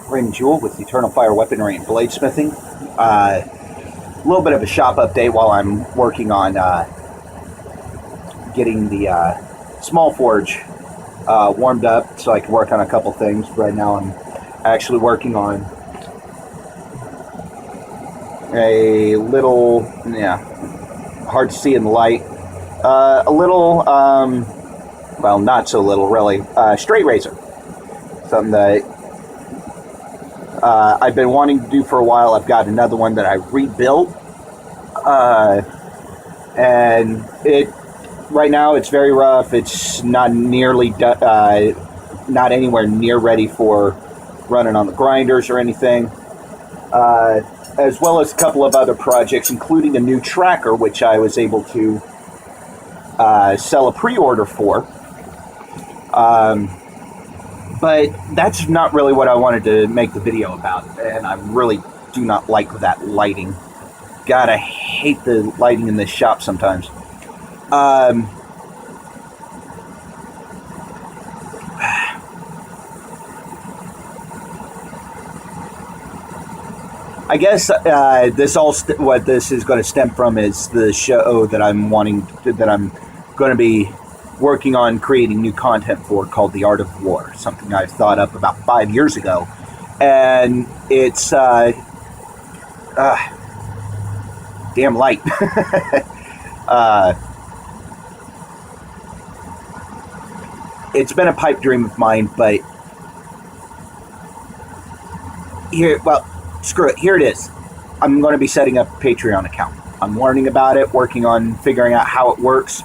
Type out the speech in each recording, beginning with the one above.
Raymond Jewell with Eternal Fire Weaponry and Bladesmithing. A little bit of a shop update while I'm working on getting the small forge warmed up so I can work on a couple things. Right now I'm actually working on a little, hard to see in the light, a little, well, not so little really, straight razor. Something that I've been wanting to do for a while. I've got another one that I rebuilt, and right now it's very rough. It's not nearly not anywhere near ready for running on the grinders or anything, as well as a couple of other projects, including a new tracker which I was able to sell a pre-order for. But that's not really what I wanted to make the video about, and I really do not like that lighting. God, I hate the lighting in this shop sometimes. I guess what this is going to stem from is the show that I'm going to be working on creating new content for, called The Art of War, something I thought up about 5 years ago, and it's damn light. It's been a pipe dream of mine, but screw it, here it is. I'm going to be setting up a Patreon account. I'm learning about it, working on figuring out how it works.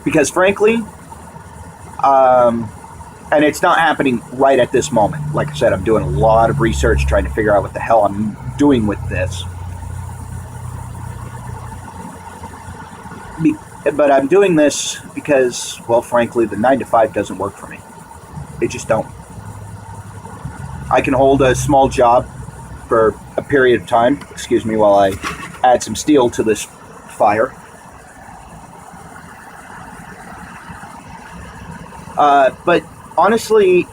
Because frankly, and it's not happening right at this moment. Like I said, I'm doing a lot of research trying to figure out what the hell I'm doing with this. But I'm doing this because, well, frankly, the 9-to-5 doesn't work for me. It just don't. I can hold a small job for a period of time, excuse me, while I add some steel to this fire. But honestly,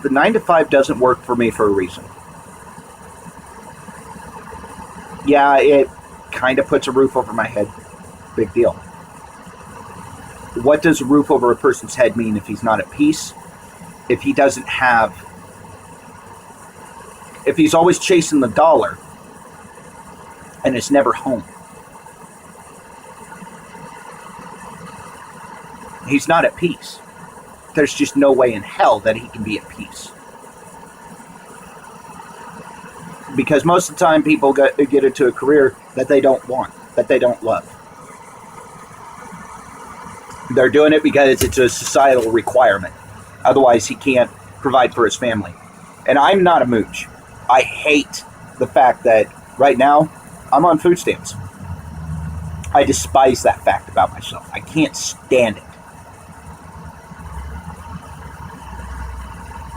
the 9-to-5 doesn't work for me for a reason. Yeah, it kind of puts a roof over my head. Big deal. What does a roof over a person's head mean if he's not at peace? If he doesn't have... If he's always chasing the dollar and is never home. He's not at peace. There's just no way in hell that he can be at peace. Because most of the time people get into a career that they don't want, that they don't love. They're doing it because it's a societal requirement. Otherwise he can't provide for his family. And I'm not a mooch. I hate the fact that right now I'm on food stamps. I despise that fact about myself. I can't stand it.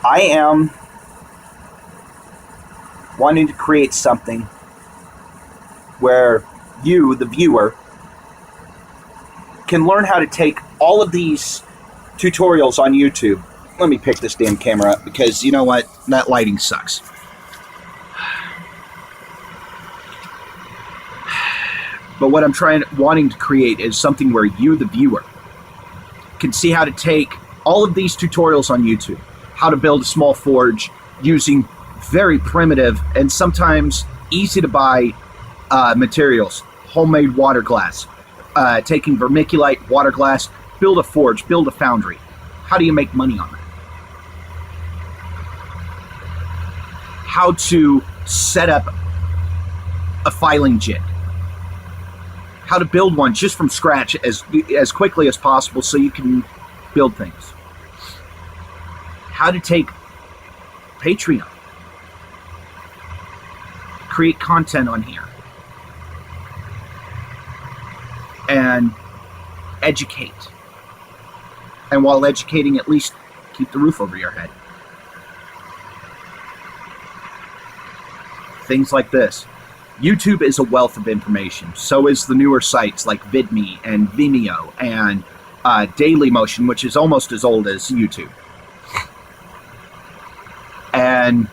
I am wanting to create something where you, the viewer, can learn how to take all of these tutorials on YouTube. Let me pick this damn camera up because you know what? That lighting sucks. But what I'm wanting to create is something where you, the viewer, can see how to take all of these tutorials on YouTube. How to build a small forge using very primitive and sometimes easy to buy materials. Homemade water glass. Taking vermiculite, water glass, build a forge, build a foundry. How do you make money on that? How to set up a filing jig. How to build one just from scratch as quickly as possible so you can build things. How to take Patreon, create content on here, and educate. And while educating, at least keep the roof over your head. Things like this. YouTube is a wealth of information. So is the newer sites like VidMe and Vimeo and Dailymotion, which is almost as old as YouTube. And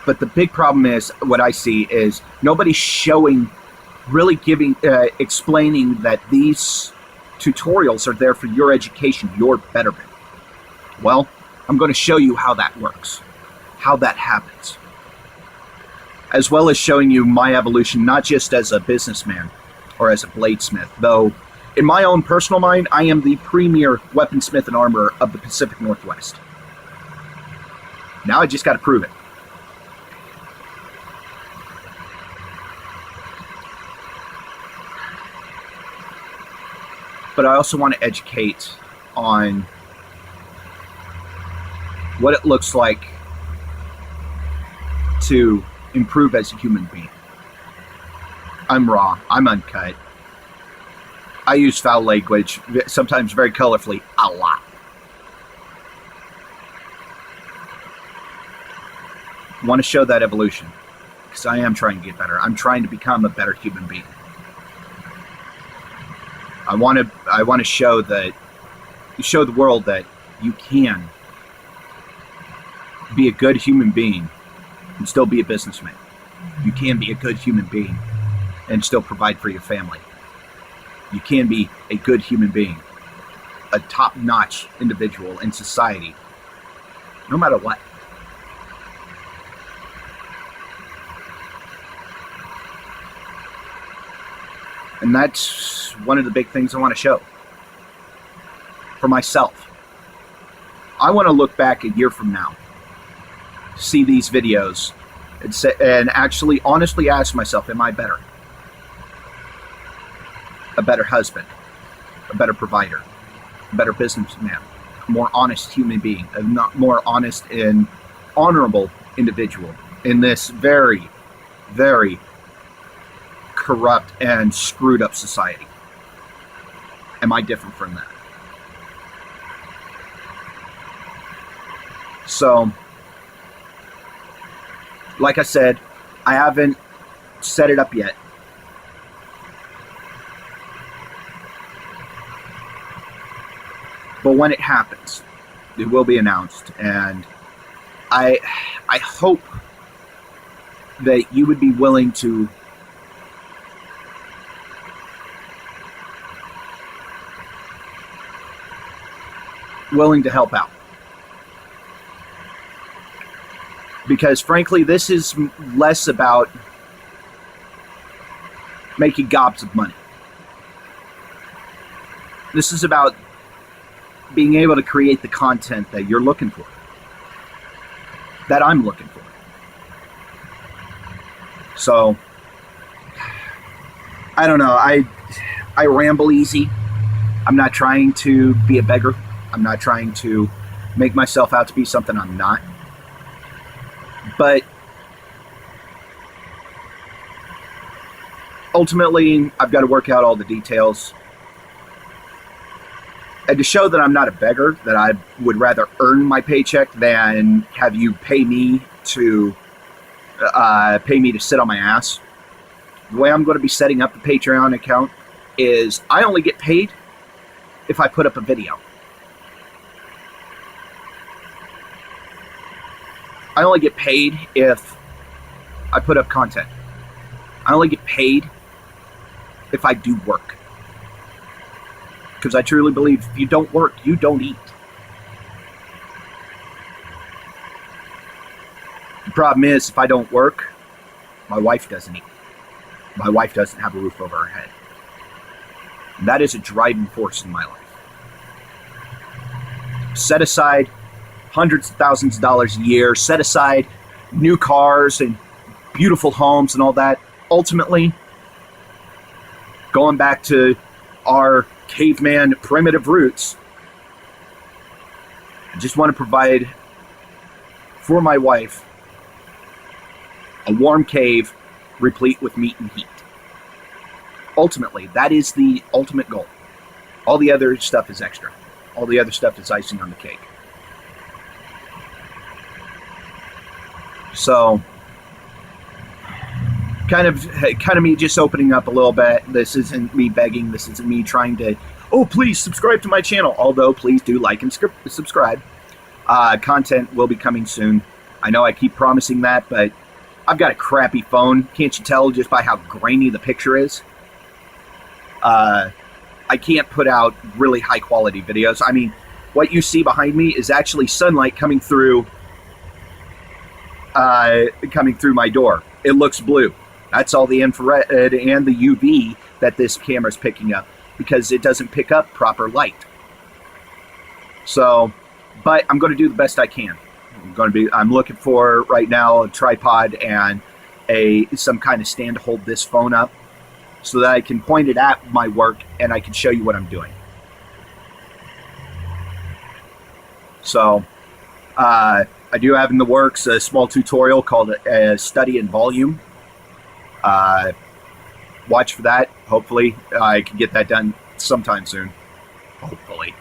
but the big problem is, what I see is nobody's showing, really explaining that these tutorials are there for your education, your betterment. Well, I'm going to show you how that works, how that happens, as well as showing you my evolution, not just as a businessman or as a bladesmith, though in my own personal mind, I am the premier weaponsmith and armorer of the Pacific Northwest. Now I just got to prove it. But I also want to educate on what it looks like to improve as a human being. I'm raw. I'm uncut. I use foul language, sometimes very colorfully, a lot. I want to show that evolution because I am trying to get better. I'm trying to become a better human being. I want to show the world that you can be a good human being and still be a businessman. You can be a good human being and still provide for your family. You can be a good human being, a top-notch individual in society, no matter what. And that's one of the big things I want to show for myself. I want to look back a year from now, see these videos, and actually honestly ask myself, am I better? A better husband, a better provider, a better businessman, a more honest human being, a more honest and honorable individual in this very, very corrupt and screwed up society. Am I different from that? So, like I said, I haven't set it up yet. But when it happens, it will be announced, and I hope that you would be willing to help out. Because frankly, this is less about making gobs of money. This is about being able to create the content that you're looking for, that I'm looking for. So, I don't know. I ramble easy. I'm not trying to be a beggar. I'm not trying to make myself out to be something I'm not. But ultimately, I've got to work out all the details. And to show that I'm not a beggar, that I would rather earn my paycheck than have you pay me to sit on my ass. The way I'm going to be setting up the Patreon account is I only get paid if I put up a video. I only get paid if I put up content. I only get paid if I do work. Because I truly believe if you don't work, you don't eat. The problem is, if I don't work, my wife doesn't eat. My wife doesn't have a roof over her head. And that is a driving force in my life. Set aside hundreds of thousands of dollars a year, set aside new cars and beautiful homes and all that. Ultimately, going back to our caveman primitive roots, I just want to provide for my wife a warm cave replete with meat and heat. Ultimately, that is the ultimate goal. All the other stuff is extra. All the other stuff is icing on the cake. So, kind of me just opening up a little bit. This isn't me begging. This isn't me trying to, oh, please subscribe to my channel. Although, please do like and subscribe. Content will be coming soon. I know I keep promising that, but I've got a crappy phone. Can't you tell just by how grainy the picture is? I can't put out really high quality videos. I mean, what you see behind me is actually sunlight coming through my door. It looks blue. That's all the infrared and the UV that this camera is picking up, because it doesn't pick up proper light. So, but I'm going to do the best I can. I'm looking for right now a tripod and some kind of stand to hold this phone up, so that I can point it at my work and I can show you what I'm doing. So, I do have in the works a small tutorial called Study in Volume. Watch for that. Hopefully, I can get that done sometime soon. Hopefully.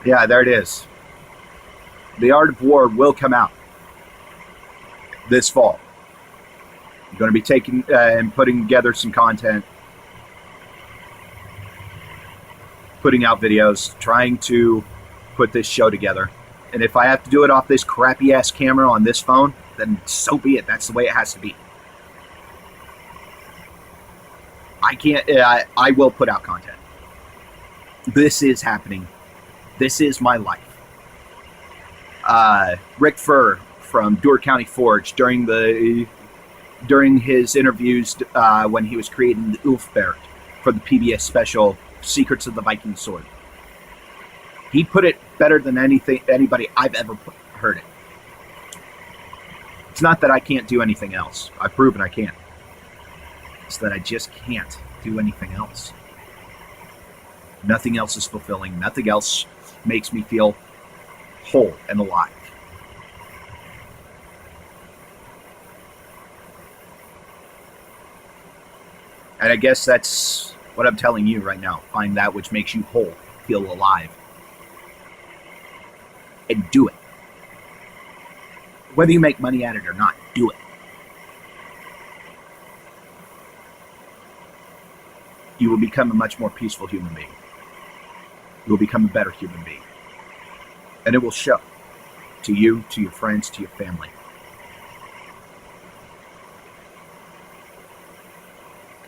Yeah, there it is. The Art of War will come out this fall. I'm going to be taking and putting together some content, putting out videos, trying to put this show together. And if I have to do it off this crappy ass camera on this phone, then so be it. That's the way it has to be. I will put out content. This is happening. This is my life. Rick Furr from Door County Forge, during his interviews when he was creating the Ulfbert for the PBS special Secrets of the Viking Sword, he put it better than anybody I've ever heard it. It's not that I can't do anything else. I've proven I can. It's that I just can't do anything else. Nothing else is fulfilling. Nothing else makes me feel whole and alive. And I guess that's what I'm telling you right now. Find that which makes you whole, feel alive, and do it. Whether you make money at it or not, do it. You will become a much more peaceful human being. You will become a better human being. And it will show to you, to your friends, to your family.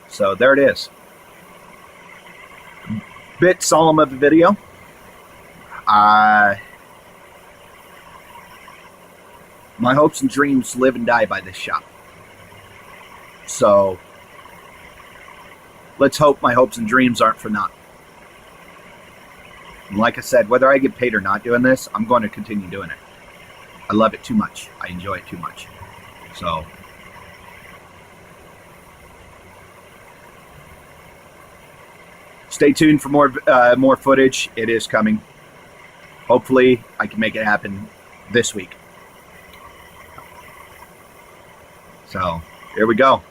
So there it is. Bit solemn of a video. My hopes and dreams live and die by this shop. So let's hope my hopes and dreams aren't for naught. And like I said, whether I get paid or not doing this, I'm going to continue doing it. I love it too much. I enjoy it too much. So stay tuned for more footage. It is coming. Hopefully, I can make it happen this week. So here we go.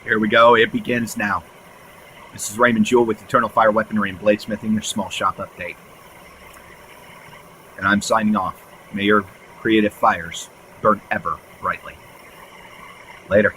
Here we go. It begins now. This is Raymond Jewell with Eternal Fire Weaponry and Bladesmithing, your small shop update. And I'm signing off. May your creative fires burn ever brightly. Later.